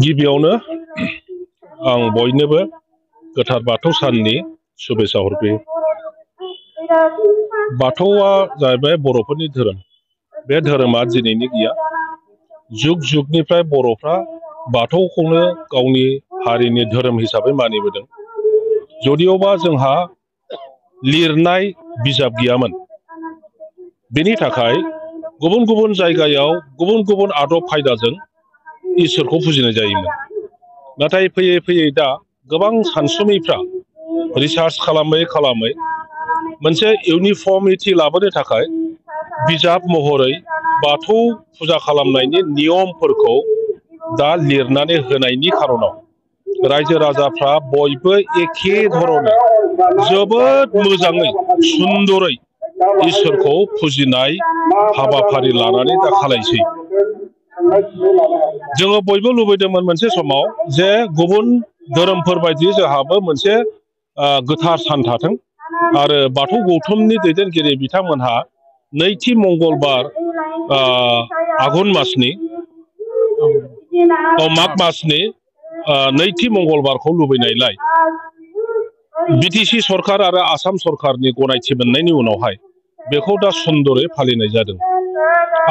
गिबियावनो आं बयनोबो गोथार बाथौ साननि शुभेच्छा हरग्रोयो। बाथौआ जाहैबाय बर'फोरनि धोरोम। बे धोरोमा दिनैनि गैया। जुग जुगनिफ्राय बर'फ्रा बाथौखौनो गावनि हारिनि धोरोम हिसाबै मानिबोदों। जदिअबा जोंहा लिरनाय बिजाब गैयामोन। बेनि थाखाय गुबुन गुबुन जायगायाव गुबुन गुबुन आदब खायदाजों इसोरखौ फुजिनाय जायोमोन। नाथाय फैयै फैयै दा गोबां सानसुमैफ्रा रिसार्च खालामै मोनसे इउनिफर्मिटि लाबोनो थाखाय बिजाब महरै बाथौ फुजा खालामनायनि नियमफोरखौ दा लिरनानै होनायनि खारनाव रायजो राजाफ्रा बयबो एखे धरनै जोबोद मोजाङै सुंदरै इसोरखौ फुजिनाय हाबाफारि लानानै दा खालायसै। जोङो बयबो लुबैदोंमोन मोनसे समाव जे गुबुन धोरोमफोर बायदि जोंहाबो मोनसे गोथार सान थाथों आरो बाथौ गौथुमनि दैदेनगिरि बिथांमोनहा नैथि मंगलबार आघन मासनि माग मासनि नैथि मंगलबारखौ लुबैनायलाय बिटिसि सरकार आरो आसाम सरकारनि गनायथि मोननायनि उनावहाय बेखौ दा सुंदरै फालिनाय जादों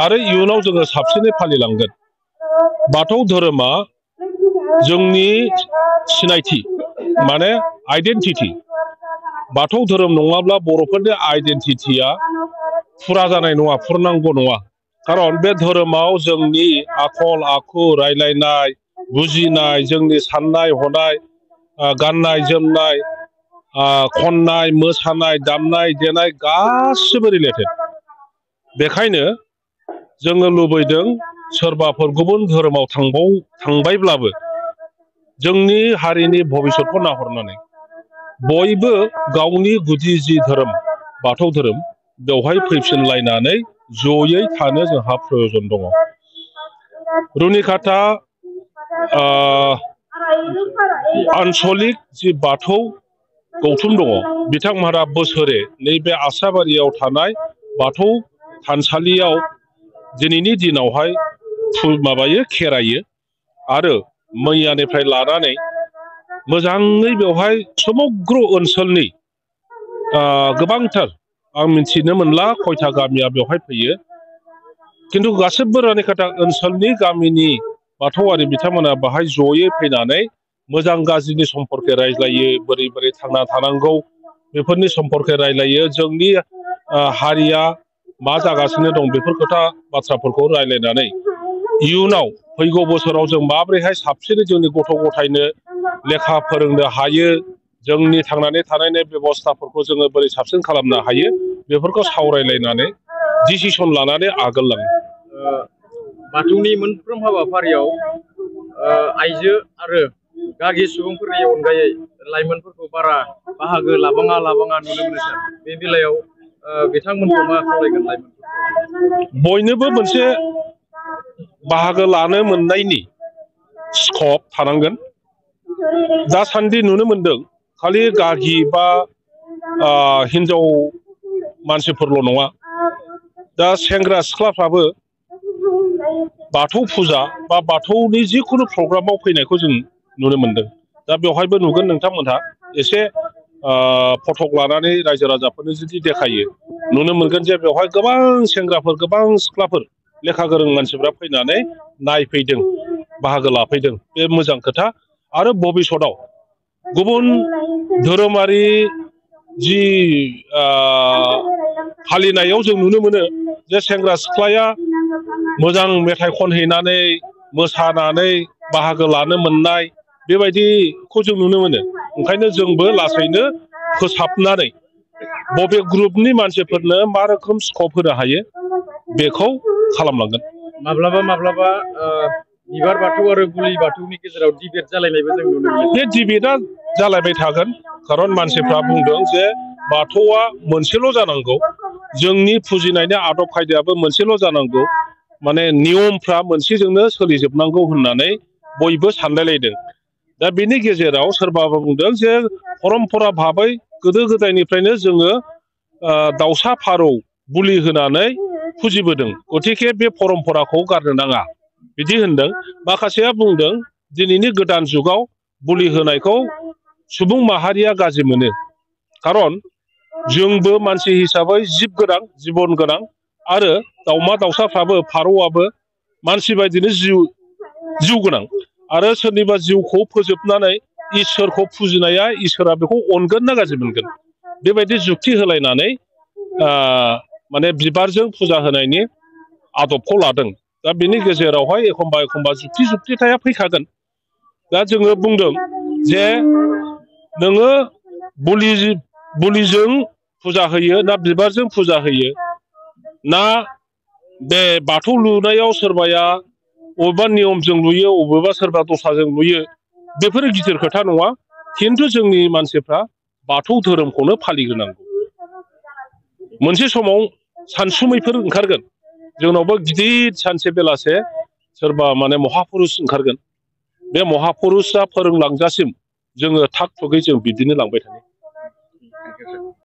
आरो इयुनाव जोङो साबसिनै फालिलांगोन। बाथौ धोरोमा जोंनि सिनायथि माने आइडेन्टिटि। बाथौ धोरोम नङाब्ला बर'फोरनि आइडेन्टिटिया फुरा जानाय नङा, फुरनांगौ नङा। खारन बे धोरोमाव जोंनि आखल आखु रायलायनाय बुजिनाय जोंनि साननाय हनाय गाननाय जोमनाय खननाय मोसानाय दामनाय देनाय गासिबो रिलेटेड। बेखायनो जोङो लुबैदों सोरबाफोर गुबुन धोरोमाव थांबायब्लाबो जोंनि हारिनि भबिसतखौ नाहरनानै बयबो गावनि गुदि जि धोरोम बाथौ धोरोम बेवहाय फैफिनलायनानै जयै थानो जोंहा प्रयजन दङ। रुनिकाटा आनसलिक जि बाथौ गौथुम दङ बिथांमोनहा बोसोरे नैबे आसाबारियाव थानाय बाथौ थानसालियाव दिनैनि दिनावहाय खेरायो आरो मैयानिफ्राय लानानै मोजाङै बेवहाय समग्र ओनसोलनि गोबांथार आं मिथिनो मोनला खयथा गामिया बेवहाय फैयो, खिन्थु गासिबो रुनिकाटा ओनसोलनि गामिनि बाथौआरि बिथांमोना बाहाय जयै फैनानै मोजां गाज्रिनि सम्पर्के रायज्लायो, बोरै बोरै थांना थानांगौ बेफोरनि सम्पर्के रायलायो। जोंनि हारिया मा जागासिनो दं बेफोर खोथा बाथ्राफोरखौ रायलायनानै इयुनाव फैगौ बोसोराव जों माबोरैहाय साबसिनै जोंनि गथ' गथायनो लेखा फोरोंनो हायो, जोंनि थांनानै थानायनि बेबस्थाफोरखौ जोङो बोरै साबसिन खालामनो हायो बेफोरखौ सावरायलायनानै डिसिसन लानानै आगोललाङो। बाथौनि मोनफ्रोम हाबाफारियाव आइजो आरो गागि सुबुंफोरनि अनगायै लाइमोनफोरखौ बारा बाहागो लाबाङा नुनो मोनो सार। बे बेलायाव बिथांमोनखौ मा खावलायगोन लाइमोनफोरखौ? बयनोबो मोनसे बाहागो लानो मोननायनि स्कप थानांगोन। दासान्दि नुनो मोनदों खालि गागि बा हिन्जाव मानसिफोरल' नङा, दा सेंग्रा सिख्लाफ्राबो बाथौ फुजा बा बाथौनि जिखुनु प्रग्रामाव फैनायखौ जों नुनो मोनदों। दा बेवहायबो नुगोन नोंथांमोनहा एसे फटक लानानै रायजो राजाफोरनो जुदि देखायो नुनो मोनगोन जे बेवहाय गोबां सेंग्राफोर गोबां सिख्लाफोर लेखा गोरों मानसिफ्रा फैनानै नायफैदों, बाहागो लाफैदों। बे मोजां खोथा। आरो भबिसतआव गुबुन धोरोमारि जि फालिनायाव जों नुनो मोनो जे सेंग्रा सिख्लाया मोजां मेथाइ खनहैनानै मोसानानै बाहागो लानो मोननाय बेबायदिखौ जों नुनो मोनो। ओंखायनो जोंबो लासैनो फोसाबनानै बबे ग्रुपनि मानसिफोरनो मा रोखोम स्कप होनो हायो बेखौ खालामलांगोन। माब्लाबा बिबार बाथौ आरो गुलि बाथौनि गेजेराव डिबेट जालायनायबो जों नुनो मोनो। बे डिबेटआ जालायबाय थागोन, खारन मानसिफ्रा बुंदों जे बाथौआ मोनसेल' जानांगौ, जोंनि फुजिनायनि आदब खायदायाबो मोनसेल' जानांगौ, माने नियमफ्रा मोनसेजोंनो सोलिजोबनांगौ होननानै बयबो सानलायलायदों। दा बेनि गेजेराव सोरबाबा बुंदों जे परम्परा भाबै गोदो गोदायनिफ्रायनो जोङो दाउसा फारौ बुलि होनानै फुजिबोदों, गतिके बे परम्पराखौ गारनो नाङा बिदि होनदों। माखासेया बुंदों दिनैनि गोदान जुगाव बोलि होनायखौ सुबुं माहारिया गाज्रि मोनो। खारन जोंबो मानसि हिसाबै जिब गोनां, जिबन गोनां आरो दाउमा दाउसाफ्राबो फारौआबो मानसि बायदिनो जिउ गोनां आरो सोरनिबा जिउखौ फोजोबनानै इसोरखौ फुजिनाया इसोरा बेखौ अनगोन ना गाज्रि मोनगोन बेबायदि जुक्ति होलायनानै माने बिबारजों फुजा होनायनि आदबखौ लादों। दा बेनि गेजेरावहाय एखमबा जुक्तिथाया फैखागोन। दा जोङो बुंदों जे नोङो बुलिजों फुजा होयो ना बिबारजों फुजा होयो ना बे बाथौ लुनायाव सोरबाया बबेबा नियमजों लुयो, बबेबा सोरबा दस्राजों लुयो, बेफोरो गिदिर खोथा नङा। खिन्थु जोंनि मानसिफ्रा बाथौ धोरोमखौनो फालिग्रोनांगौ। मोनसे समाव सानसुमैफोर ओंखारगोन, जोंनावबो गिदिर सानसे बेलासे सोरबा माने महापुरुष ओंखारगोन। बे महापुरुषआ फोरोंलांजासिम जोङो थाग थुगै जों बिदिनो लांबाय थागोन।